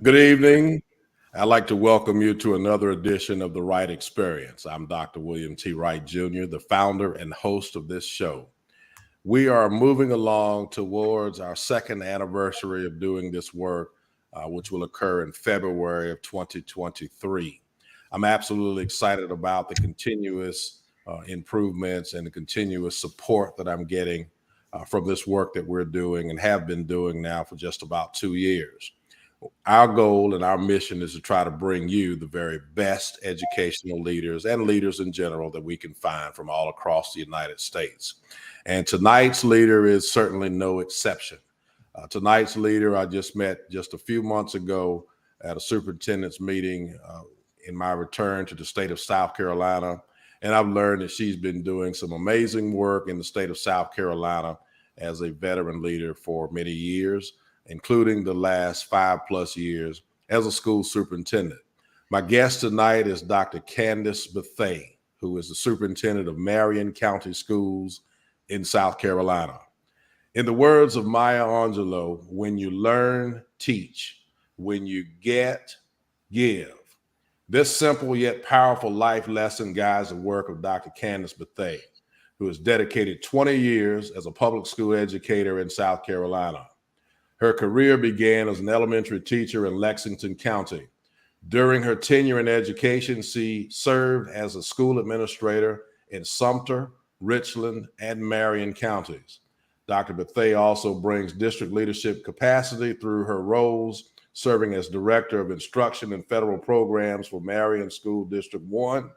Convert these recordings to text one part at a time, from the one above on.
Good evening. I'd like to welcome you to another edition of the Wright Experience. I'm Dr. William T. Wright Jr., the founder and host of this show. We are moving along towards our second anniversary of doing this work, which will occur in February of 2023. I'm absolutely excited about the continuous improvements and the continuous support that I'm getting from this work that we're doing and have been doing now for just about 2 years. Our goal and our mission is to try to bring you the very best educational leaders and leaders in general that we can find from all across the United States. And tonight's leader is certainly no exception. Tonight's leader I just met just a few months ago at a superintendent's meeting in my return to the state of South Carolina. And I've learned that she's been doing some amazing work in the state of South Carolina as a veteran leader for many years, including the last 5+ years as a school superintendent. My guest tonight is Dr. Kandace Bethea, who is the superintendent of Marion County Schools in South Carolina. In the words of Maya Angelou, when you learn, teach. When you get, give. This simple yet powerful life lesson guides the work of Dr. Kandace Bethea, who has dedicated 20 years as a public school educator in South Carolina. Her career began as an elementary teacher in Lexington County. During her tenure in education, she served as a school administrator in Sumter, Richland, and Marion counties. Dr. Bethea also brings district leadership capacity through her roles, serving as Director of Instruction and Federal Programs for Marion School District 1,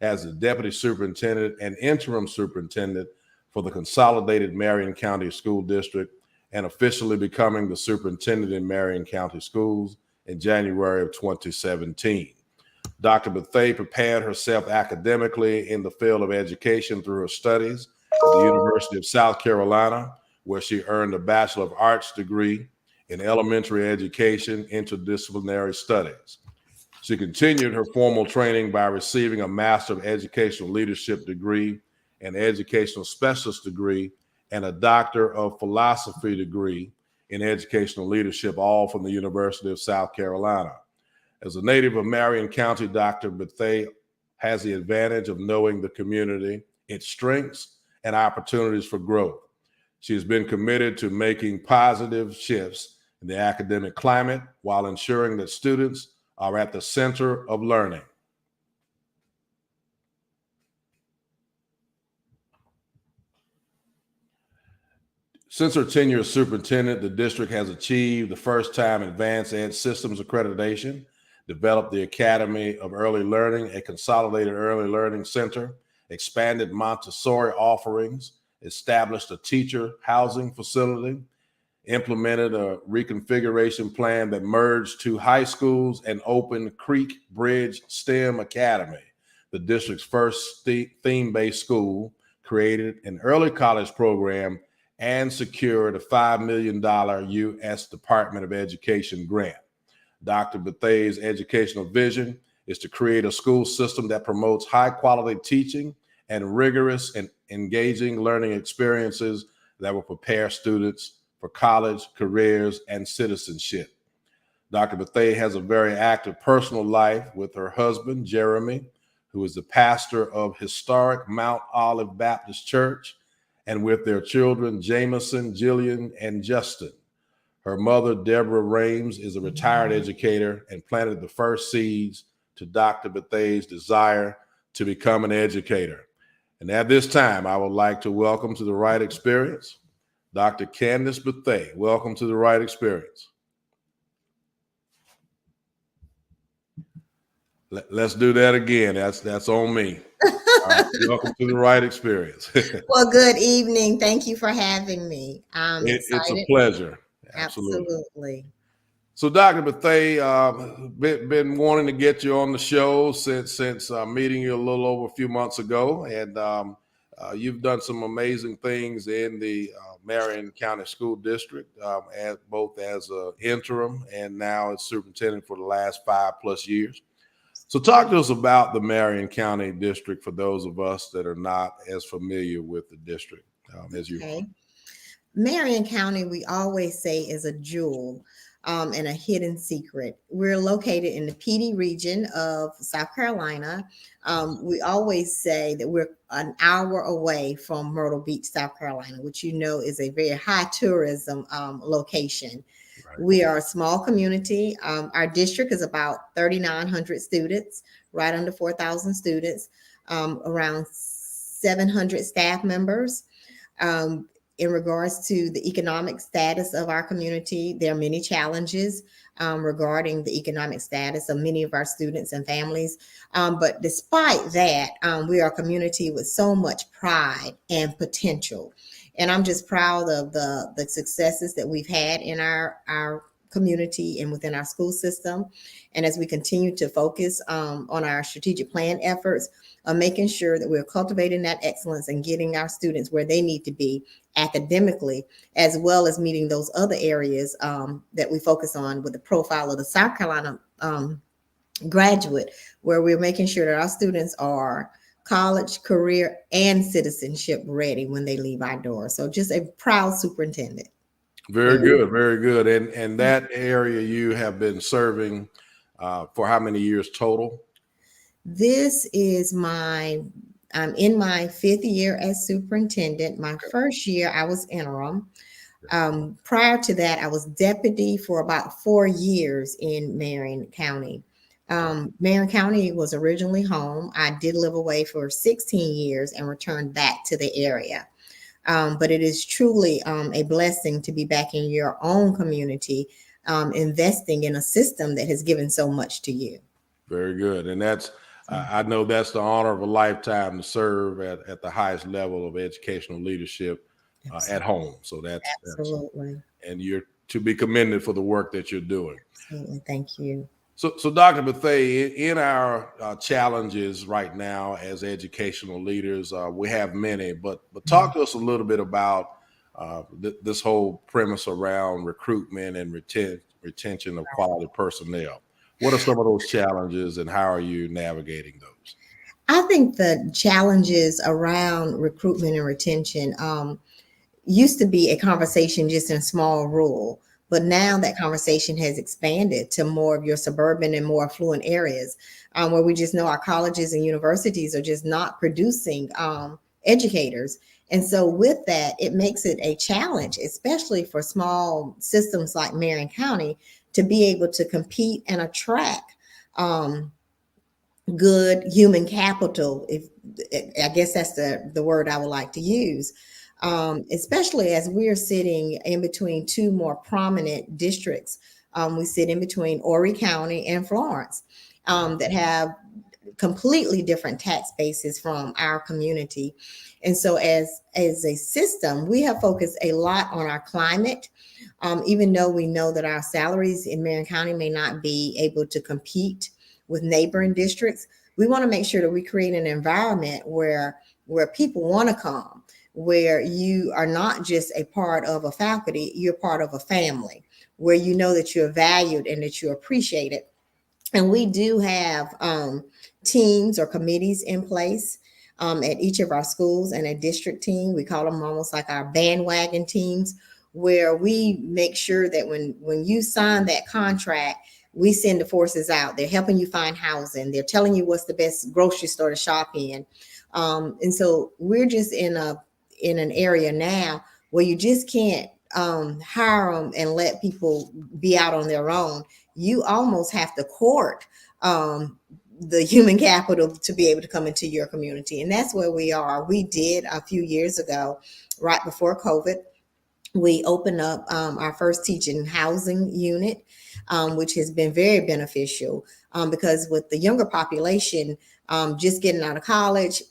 as the Deputy Superintendent and Interim Superintendent for the Consolidated Marion County School District, and officially becoming the superintendent in Marion County Schools in January of 2017. Dr. Bethea prepared herself academically in the field of education through her studies at the University of South Carolina, where she earned a Bachelor of Arts degree in elementary education, interdisciplinary studies. She continued her formal training by receiving a Master of Educational Leadership degree, an Educational Specialist degree, and a Doctor of Philosophy degree in educational leadership, all from the University of South Carolina. As a native of Marion County, Dr. Bethea has the advantage of knowing the community, its strengths, and opportunities for growth. She has been committed to making positive shifts in the academic climate while ensuring that students are at the center of learning. Since her tenure as superintendent, the district has achieved the first-time Advanced Ed Systems accreditation, developed the Academy of Early Learning, a consolidated early learning center, expanded Montessori offerings, established a teacher housing facility, implemented a reconfiguration plan that merged 2 high schools and opened Creek Bridge STEM Academy, the district's first theme-based school, created an early college program, and secured a $5 million U.S. Department of Education grant. Dr. Bethea's educational vision is to create a school system that promotes high-quality teaching and rigorous and engaging learning experiences that will prepare students for college, careers, and citizenship. Dr. Bethea has a very active personal life with her husband, Jeremy, who is the pastor of historic Mount Olive Baptist Church, and with their children, Jameson, Jillian, and Justin. Her mother, Deborah Rames, is a retired educator and planted the first seeds to Dr. Bethea's desire to become an educator. And at this time, I would like to welcome to the Wright Experience, Dr. Kandace Bethea. Welcome to the Wright Experience. Let's do that again. That's on me. All right, welcome to the Wright Experience. Well, good evening. Thank you for having me. It's a pleasure. Absolutely. So, Dr. Bethea, been wanting to get you on the show since meeting you a little over a few months ago, and you've done some amazing things in the Marion County School District, both as an interim and now as superintendent for the last 5+ years. So talk to us about the Marion County District for those of us that are not as familiar with the district as you are. Marion County, we always say, is a jewel and a hidden secret. We're located in the PD region of South Carolina. We always say that we're an hour away from Myrtle Beach, South Carolina, which you know is a very high tourism location. Right. We are a small community. Our district is about 3,900 students, right under 4,000 students, around 700 staff members. In regards to the economic status of our community, there are many challenges regarding the economic status of many of our students and families. But despite that, we are a community with so much pride and potential. And I'm just proud of the successes that we've had in our community and within our school system. And as we continue to focus on our strategic plan efforts, making sure that we're cultivating that excellence and getting our students where they need to be academically, as well as meeting those other areas that we focus on with the profile of the South Carolina graduate, where we're making sure that our students are college, career, and citizenship ready when they leave our doors. So just a proud superintendent. Very good, very good. And that area you have been serving for how many years total? This is I'm in my 5th year as superintendent. My first year, I was interim. Prior to that, I was deputy for about 4 years in Marion County. Marion County was originally home. I did live away for 16 years and returned back to the area. But it is truly a blessing to be back in your own community, investing in a system that has given so much to you. Very good. And that's, I know that's the honor of a lifetime to serve at the highest level of educational leadership at home. So that's absolutely. And you're to be commended for the work that you're doing. Absolutely. Thank you. So Dr. Bethea, in our challenges right now as educational leaders, we have many, but talk to us a little bit about this whole premise around recruitment and retention of quality personnel. What are some of those challenges and how are you navigating those? I think the challenges around recruitment and retention used to be a conversation just in small rural, but now that conversation has expanded to more of your suburban and more affluent areas where we just know our colleges and universities are just not producing educators. And so with that, it makes it a challenge, especially for small systems like Marion County, to be able to compete and attract good human capital. If I guess that's the word I would like to use, especially as we're sitting in between two more prominent districts. We sit in between Horry County and Florence that have completely different tax bases from our community. And so as a system, we have focused a lot on our climate, even though we know that our salaries in Marion County may not be able to compete with neighboring districts. We want to make sure that we create an environment where people want to come, where you are not just a part of a faculty, you're part of a family, where you know that you're valued and that you're appreciated. And we do have teams or committees in place at each of our schools, and a district team. We call them almost like our bandwagon teams, where we make sure that when you sign that contract, we send the forces out. They're helping you find housing. They're telling you what's the best grocery store to shop in. And so we're just in an area now where you just can't hire them and let people be out on their own. You almost have to court the human capital to be able to come into your community. And that's where we are. We did a few years ago, right before COVID, we opened up our first teaching housing unit, which has been very beneficial because with the younger population, just getting out of college,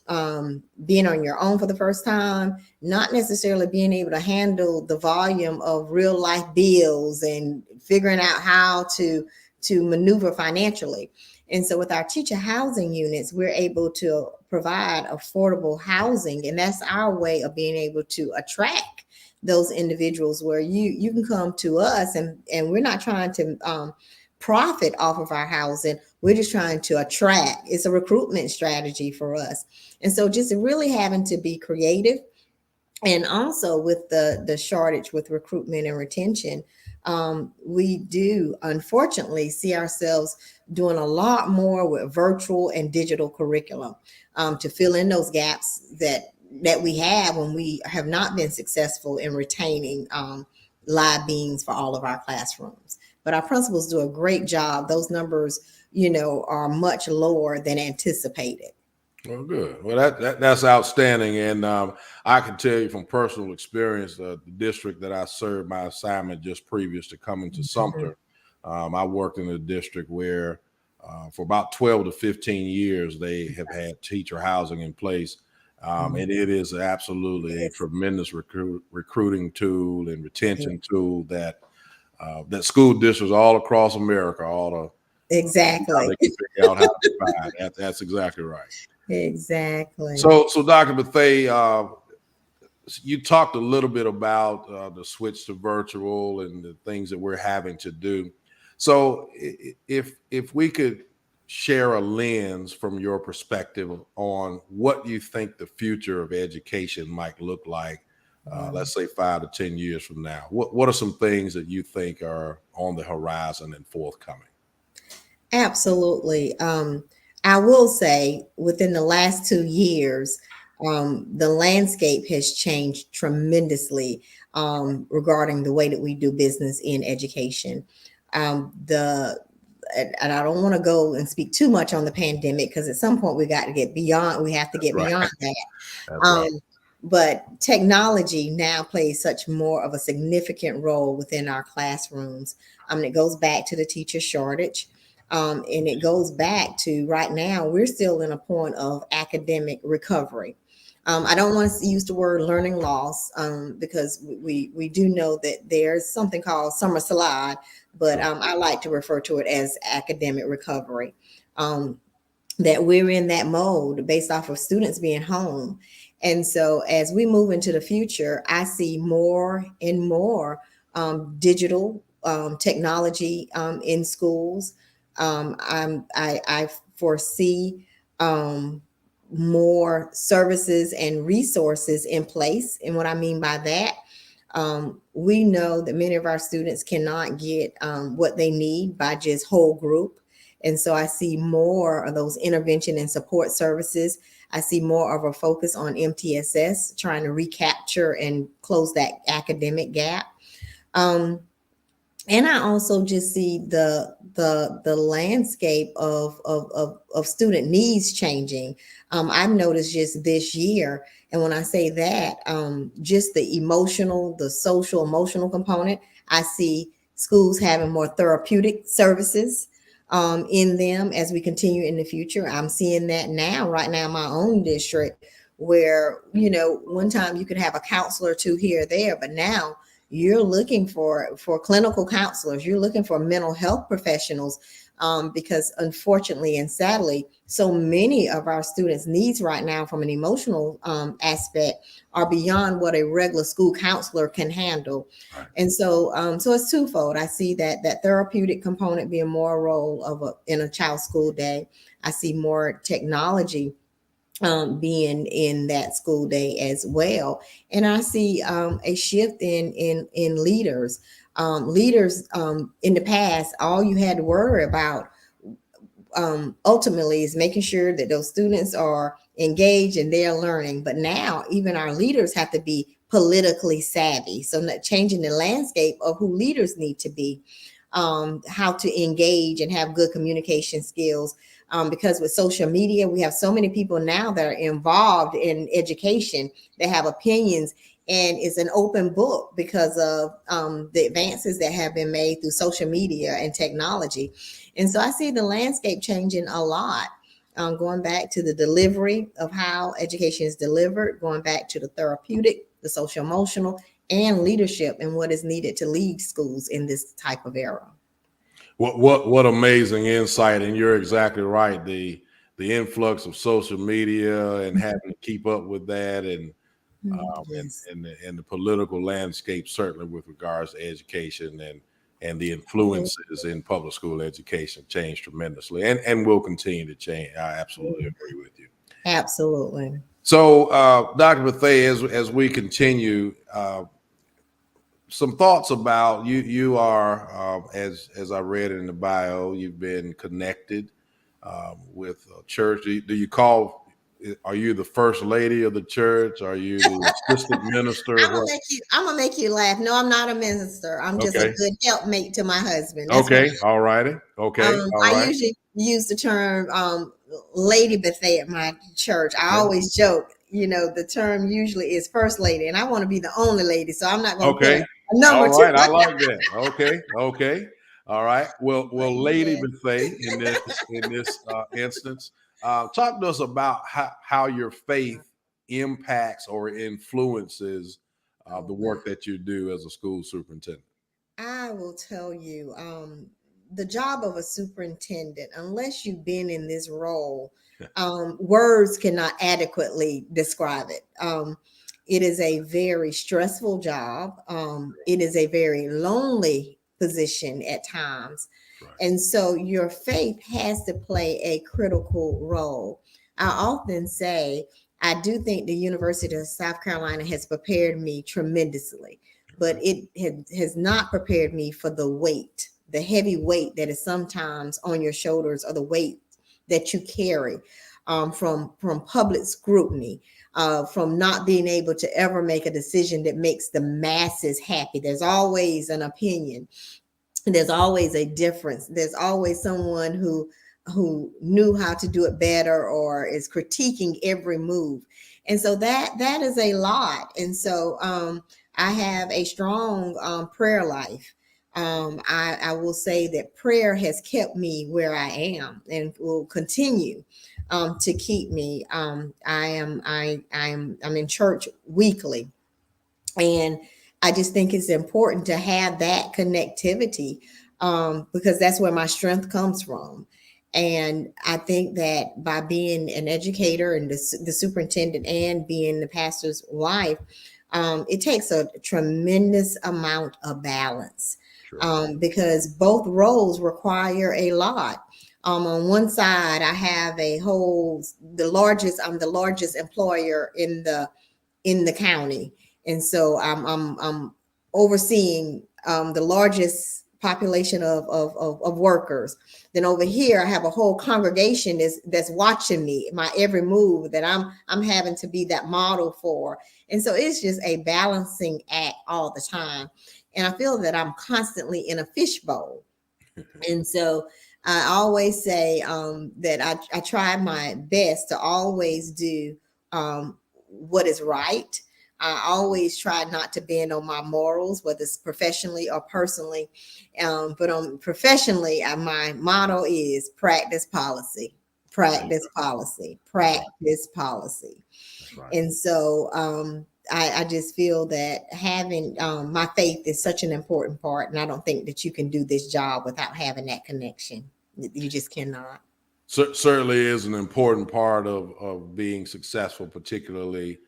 being on your own for the first time, not necessarily being able to handle the volume of real life bills and figuring out how to maneuver financially. And so with our teacher housing units, we're able to provide affordable housing. And that's our way of being able to attract those individuals where you can come to us and we're not trying to profit off of our housing. We're just trying to attract. It's a recruitment strategy for us. And so just really having to be creative. And also with the shortage with recruitment and retention, we do unfortunately see ourselves doing a lot more with virtual and digital curriculum to fill in those gaps that we have when we have not been successful in retaining live beings for all of our classrooms. But our principals do a great job. Those numbers, are much lower than anticipated. Well, good. Well, that's outstanding, and I can tell you from personal experience, the district that I served my assignment just previous to coming to Mhm. Sumter, I worked in a district where, for about 12 to 15 years, they have had teacher housing in place, Mhm. and it is absolutely a Yes, tremendous recruiting tool and it is. retention tool that school districts all across America ought to see how Exactly. they can figure out how to provide. That's exactly right. Exactly. So Dr. Bethea, you talked a little bit about the switch to virtual and the things that we're having to do. So if we could share a lens from your perspective on what you think the future of education might look like, Mhm. let's say 5 to 10 years from now, what are some things that you think are on the horizon and forthcoming? Absolutely. I will say within the last 2 years, the landscape has changed tremendously regarding the way that we do business in education. The and I don't want to go and speak too much on the pandemic because at some point we have to That's get right. beyond that. That's Um, right. but technology now plays such more of a significant role within our classrooms. It goes back to the teacher shortage. And it goes back to right now, we're still in a point of academic recovery. I don't want to use the word learning loss because we do know that there's something called summer slide, but Sure. I like to refer to it as academic recovery. Um, that we're in that mode based off of students being home. And so as we move into the future, I see more and more digital technology in schools. I foresee um, more services and resources in place. And what I mean by that, we know that many of our students cannot get what they need by just whole group. And so I see more of those intervention and support services. I see more of a focus on MTSS, trying to recapture and close that academic gap. Um, and I also just see the landscape of student needs changing. I've noticed just this year, and when I say that, just the emotional, the social emotional component, I see schools having more therapeutic services in them as we continue in the future. I'm seeing that now, right now, in my own district, where one time you could have a counselor or two here or there, but now you're looking for clinical counselors, you're looking for mental health professionals, because unfortunately and sadly so many of our students needs right now from an emotional aspect are beyond what a regular school counselor can handle. Right. And so it's twofold. I see that therapeutic component being more a role of in a child's school day. I see more technology being in that school day as well. And I see a shift in leaders. Leaders in the past, all you had to worry about ultimately is making sure that those students are engaged and they're learning. But now even our leaders have to be politically savvy. So not changing the landscape of who leaders need to be, how to engage and have good communication skills. Because with social media, we have so many people now that are involved in education that have opinions, and it's an open book because of the advances that have been made through social media and technology. And so I see the landscape changing a lot. Going back to the delivery of how education is delivered, going back to the therapeutic, the social emotional, and leadership and what is needed to lead schools in this type of era. What amazing insight, and you're exactly right. The influx of social media and having to keep up with that, and Yes. and the political landscape, certainly with regards to education and the Yeah. influences in public school education, changed tremendously, and will continue to change. I absolutely agree with you. Absolutely. So, Dr. Bethea, as we continue, some thoughts about you. You are, as I read in the bio, you've been connected with a church. Do you call? Are you the first lady of the church? Are you the assistant minister? What? I'm gonna make you laugh. No, I'm not a minister. I'm just a Okay. good helpmate to my husband. That's what Okay. All righty. Okay. All I right. usually use the term Lady Bethea at my church. I Okay. always joke, the term usually is first lady, and I want to be the only lady, so I'm not going to put Okay. a number All to right. I it. like that. Okay. Okay. All right. But Well, Lady yeah. Bethea, in this instance, talk to us about how your faith impacts or influences Oh the wow. work that you do as a school superintendent. I will tell you, the job of a superintendent, unless you've been in this role, words cannot adequately describe it. It is a very stressful job. It is a very lonely position at times. Right. And so your faith has to play a critical role. I often say, I do think the University of South Carolina has prepared me tremendously, but it has not prepared me for the weight, the heavy weight that is sometimes on your shoulders, or the weight that you carry from public scrutiny, from not being able to ever make a decision that makes the masses happy. There's always an opinion. There's always a difference. There's always someone who knew how to do it better or is critiquing every move. And so that is a lot. And so I have a strong prayer life. I will say that prayer has kept me where I am and will continue to keep me. I'm in church weekly, and I just think it's important to have that connectivity, because that's where my strength comes from. And I think that by being an educator and the superintendent and being the pastor's wife, it takes a tremendous amount of balance, Sure. because both roles require a lot. On one side, I have I'm the largest employer in the county, and so I'm overseeing the largest population of workers. Then over here, I have a whole congregation that's watching me, my every move that I'm having to be that model for. And so it's just a balancing act all the time. And I feel that I'm constantly in a fishbowl. And so I always say that I try my best to always do what is right. I always try not to bend on my morals, whether it's professionally or personally. But professionally, my motto is practice policy, practice policy, practice policy. That's right. And so I just feel that having my faith is such an important part. And I don't think that you can do this job without having that connection. You just cannot. Certainly is an important part of being successful, particularly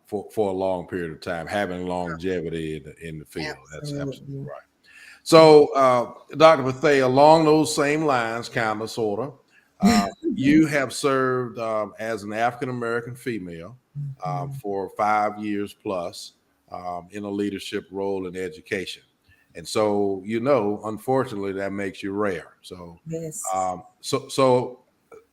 for a long period of time, having longevity in the field. That's absolutely Absolutely. right. So, Dr. Bethea, along those same lines, kind of, sort of, you have served as an African American female for 5 years plus in a leadership role in education. And so, unfortunately, that makes you rare. So, Yes. so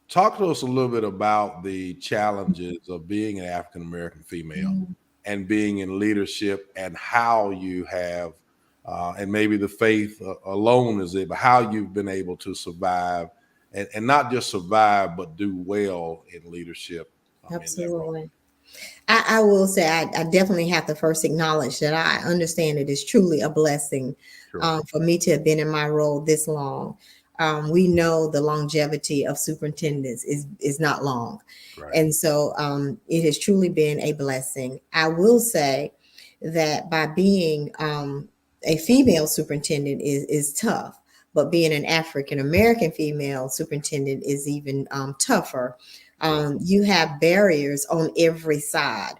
talk to us a little bit about the challenges of being an African American female and being in leadership, and how you have, and maybe the faith alone is it, but how you've been able to survive, and not just survive, but do well in leadership. Absolutely. I will say I definitely have to first acknowledge that I understand it is truly a blessing Sure. for me to have been in my role this long. We know the longevity of superintendents is not long. Right. And so it has truly been a blessing. I will say that by being a female superintendent is tough, but being an African American female superintendent is even tougher. You have barriers on every side.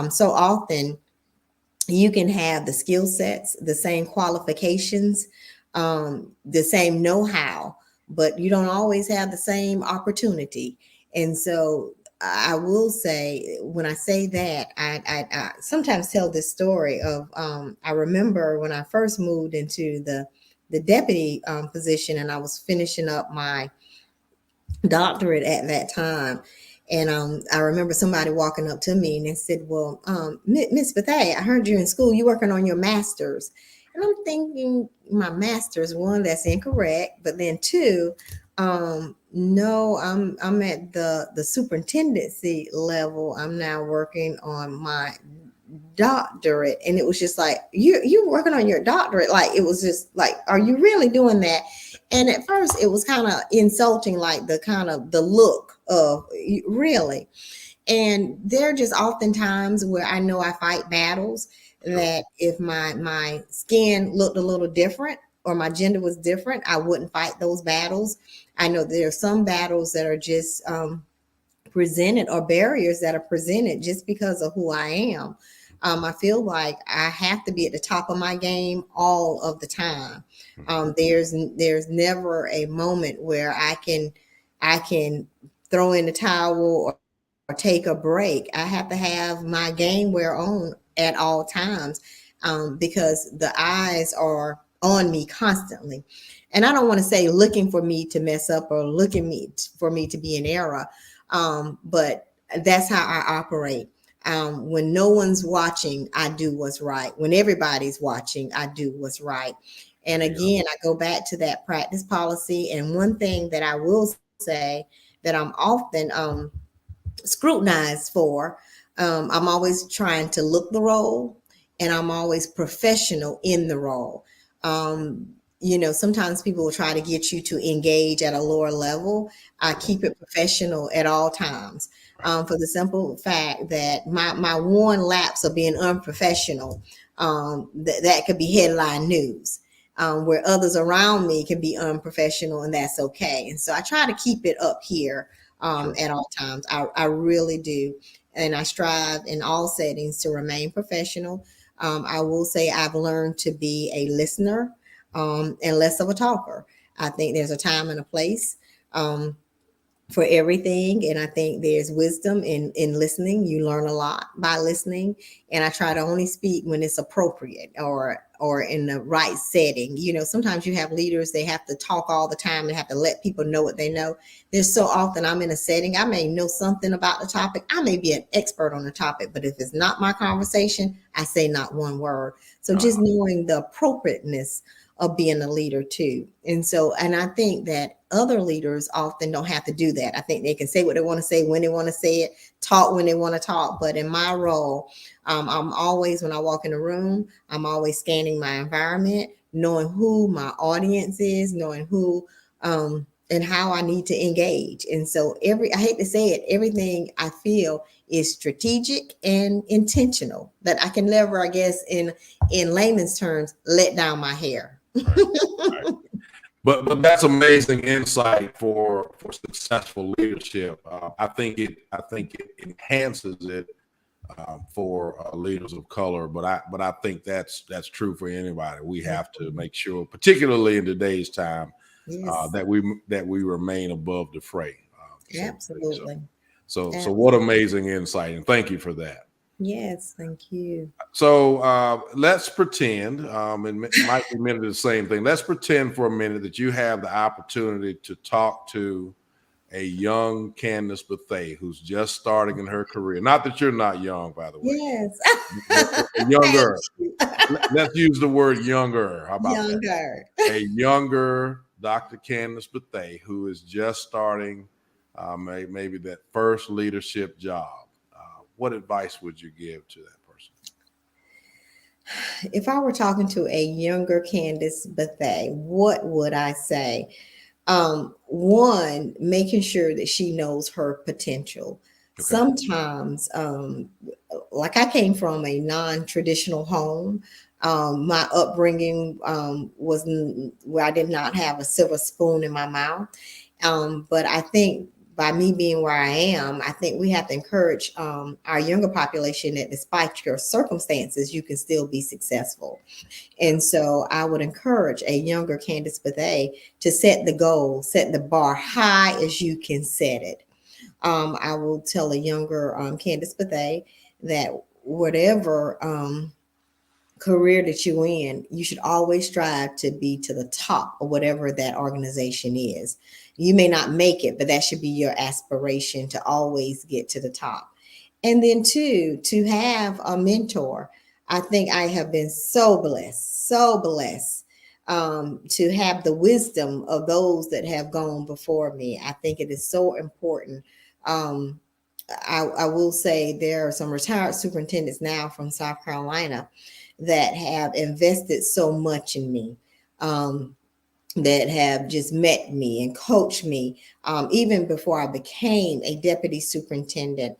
So often you can have the skill sets, the same qualifications, the same know-how, but you don't always have the same opportunity. And so I will say, when I say that, I sometimes tell this story of, I remember when I first moved into the deputy position, and I was finishing up my doctorate at that time. And I remember somebody walking up to me and they said, "Well, Miss Bethea, I heard you in school. You working on your master's?" And I'm thinking, my master's, one, that's incorrect, but then two, no, I'm at the superintendency level. I'm now working on my doctorate. And it was just like, you working on your doctorate? Like, it was just like, are you really doing that? And at first it was kind of insulting, like the kind of the look of, really. And there are just often times where I know I fight battles that if my skin looked a little different or my gender was different, I wouldn't fight those battles. I know there are some battles that are just presented, or barriers that are presented just because of who I am. I feel like I have to be at the top of my game all of the time. There's never a moment where I can throw in the towel or take a break. I have to have my game wear on at all times, because the eyes are on me constantly. And I don't want to say looking for me to mess up or looking for me to be in error, but that's how I operate. When no one's watching, I do what's right. When everybody's watching, I do what's right. And again, I go back to that practice policy. And one thing that I will say that I'm often scrutinized for, I'm always trying to look the role, and I'm always professional in the role. Sometimes people will try to get you to engage at a lower level. I keep it professional at all times, for the simple fact that my one lapse of being unprofessional, that could be headline news, where others around me can be unprofessional, and that's okay. And so I try to keep it up here, at all times. I really do. And I strive in all settings to remain professional. I will say I've learned to be a listener, and less of a talker. I think there's a time and a place for everything. And I think there's wisdom in listening. You learn a lot by listening. And I try to only speak when it's appropriate, or in the right setting. Sometimes you have leaders, they have to talk all the time and have to let people know what they know. There's so often I'm in a setting, I may know something about the topic. I may be an expert on the topic, but if it's not my conversation, I say not one word. So just knowing the appropriateness of being a leader too. And I think that other leaders often don't have to do that. I think they can say what they want to say when they want to say it, talk when they want to talk. But in my role, I'm always, when I walk in a room, I'm always scanning my environment, knowing who my audience is, knowing who, and how I need to engage. And so I hate to say it, everything I feel is strategic and intentional, that I can never, I guess, in layman's terms, let down my hair. Right. But that's amazing insight for successful leadership. I think it enhances it for leaders of color. But I think that's true for anybody. We have to make sure, particularly in today's time, Yes. that we remain above the fray. Absolutely. So what amazing insight, and thank you for that. Yes, thank you. So let's pretend, it might be meant the same thing. Let's pretend for a minute that you have the opportunity to talk to a young Kandace Bethea who's just starting in her career. Not that you're not young, by the way. Yes. Younger. Let's use the word younger. How about younger? That? A younger Dr. Kandace Bethea who is just starting maybe that first leadership job. What advice would you give to that person? If I were talking to a younger Kandace Bethea, what would I say? One, making sure that she knows her potential. Okay. Sometimes, like I came from a non-traditional home. My upbringing was where I did not have a silver spoon in my mouth. But I think by me being where I am, I think we have to encourage our younger population that despite your circumstances, you can still be successful. And so I would encourage a younger Kandace Bethea to set the goal, set the bar high as you can set it. I will tell a younger Kandace Bethea that whatever career that you're in, you should always strive to be to the top of whatever that organization is. You may not make it, but that should be your aspiration to always get to the top. And then two, to have a mentor. I think I have been so blessed to have the wisdom of those that have gone before me. I think it is so important. I will say there are some retired superintendents now from South Carolina that have invested so much in me, that have just met me and coached me. Even before I became a deputy superintendent,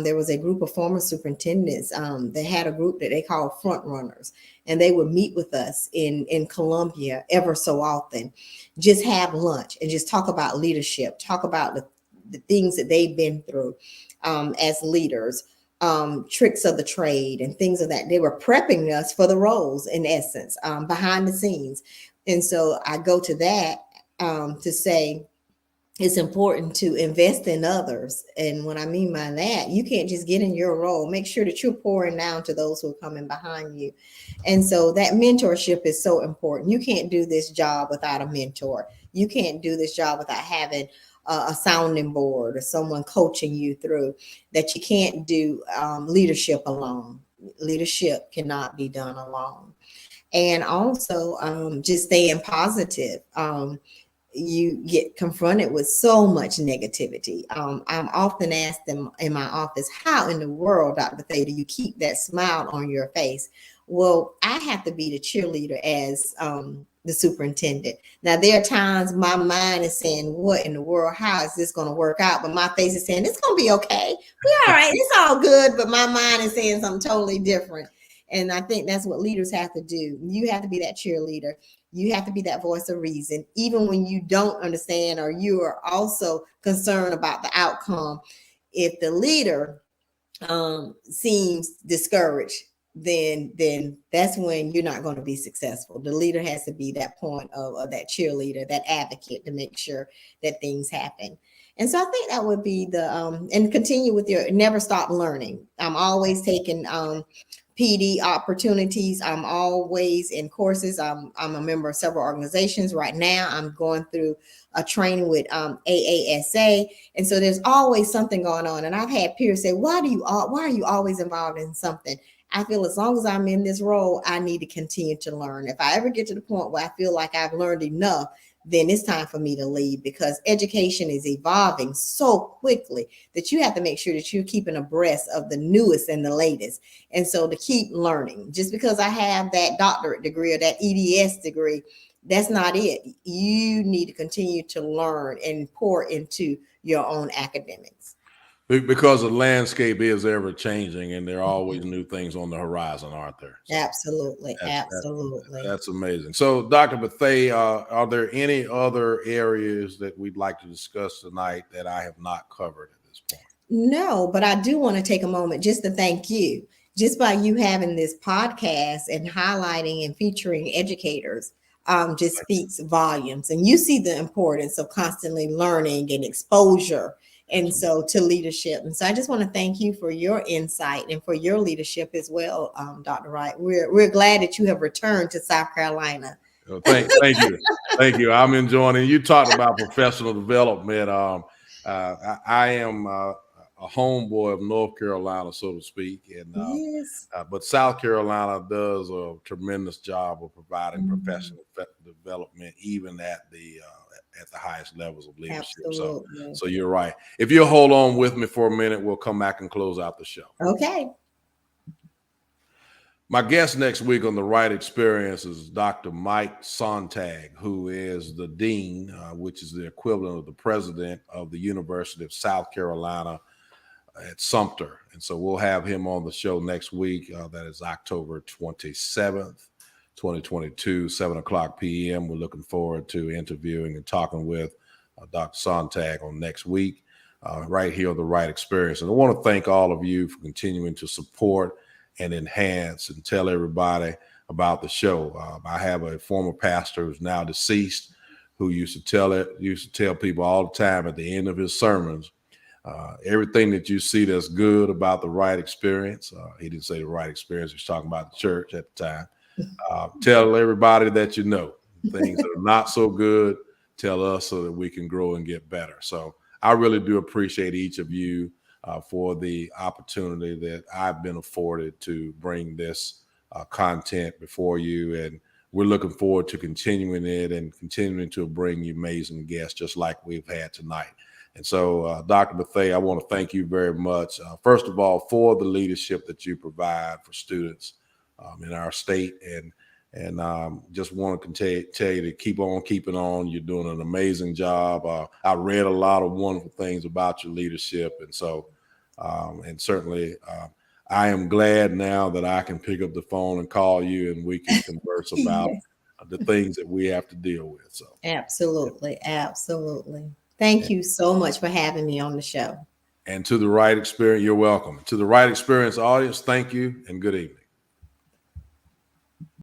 there was a group of former superintendents that had a group that they called front runners, and they would meet with us in Columbia ever so often, just have lunch and just talk about leadership, talk about the things that they've been through as leaders, tricks of the trade and things of that. They were prepping us for the roles, in essence, behind the scenes. And so I go to that to say it's important to invest in others. And what I mean by that, you can't just get in your role. Make sure that you're pouring down to those who are coming behind you. And so that mentorship is so important. You can't do this job without a mentor. You can't do this job without having a sounding board or someone coaching you through. That you can't do leadership alone. Leadership cannot be done alone. And also just staying positive. You get confronted with so much negativity. I'm often asked in my office, how in the world, Dr. Bethea, do you keep that smile on your face? Well, I have to be the cheerleader as the superintendent. Now, there are times my mind is saying, what in the world? How is this going to work out? But my face is saying, it's going to be okay. We're all right. It's all good. But my mind is saying something totally different. And I think that's what leaders have to do. You have to be that cheerleader. You have to be that voice of reason, even when you don't understand or you are also concerned about the outcome. If the leader seems discouraged, then that's when you're not going to be successful. The leader has to be that point of that cheerleader, that advocate, to make sure that things happen. And so I think that would be the and continue with your never stop learning. I'm always taking PD opportunities. I'm always in courses. I'm a member of several organizations right now. I'm going through a training with AASA, and so there's always something going on. And I've had peers say, why are you always involved in something? I feel as long as I'm in this role, I need to continue to learn. If I ever get to the point where I feel like I've learned enough, then it's time for me to leave, because education is evolving so quickly that you have to make sure that you're keeping abreast of the newest and the latest. And so to keep learning, just because I have that doctorate degree or that EDS degree, that's not it. You need to continue to learn and pour into your own academics. Because the landscape is ever changing and there are always new things on the horizon, aren't there? So absolutely. that's amazing. So Dr. Bethea, are there any other areas that we'd like to discuss tonight that I have not covered at this point? No, but I do want to take a moment just to thank you. Just by you having this podcast and highlighting and featuring educators just speaks volumes. And you see the importance of constantly learning and exposure, and so to leadership. And so I just want to thank you for your insight and for your leadership as well, Dr. Wright. We're glad that you have returned to South Carolina. Well, thank you. I'm enjoying it. You talked about professional development. I am a homeboy of North Carolina, so to speak, and yes. But South Carolina does a tremendous job of providing professional development, even at the highest levels of leadership. So you're right. If you'll hold on with me for a minute, we'll come back and close out the show. Okay. My guest next week on the Wright Experience is Dr. Mike Sontag, who is the dean, which is the equivalent of the president of the University of South Carolina at Sumter. And so we'll have him on the show next week. That is October 27th, 2022, 7:00 p.m. We're looking forward to interviewing and talking with Dr. Sontag on next week, right here on the Wright Experience. And I want to thank all of you for continuing to support and enhance and tell everybody about the show. I have a former pastor who's now deceased, who used to tell people all the time at the end of his sermons, Everything that you see that's good about the Wright experience. He didn't say the Wright experience. He was talking about the church at the time. Tell everybody that you know. Things that are not so good, tell us so that we can grow and get better. So I really do appreciate each of you for the opportunity that I've been afforded to bring this content before you. And we're looking forward to continuing it and continuing to bring you amazing guests just like we've had tonight. And so, Dr. Bethea, I want to thank you very much, first of all, for the leadership that you provide for students in our state. And just want to tell you to keep on keeping on. You're doing an amazing job. I read a lot of wonderful things about your leadership. And so, and certainly, I am glad now that I can pick up the phone and call you and we can converse about Yes. the things that we have to deal with. So, Absolutely. Absolutely. Thank you so much for having me on the show. and to the Wright Experience, you're welcome. To the Wright Experience audience, thank you and good evening.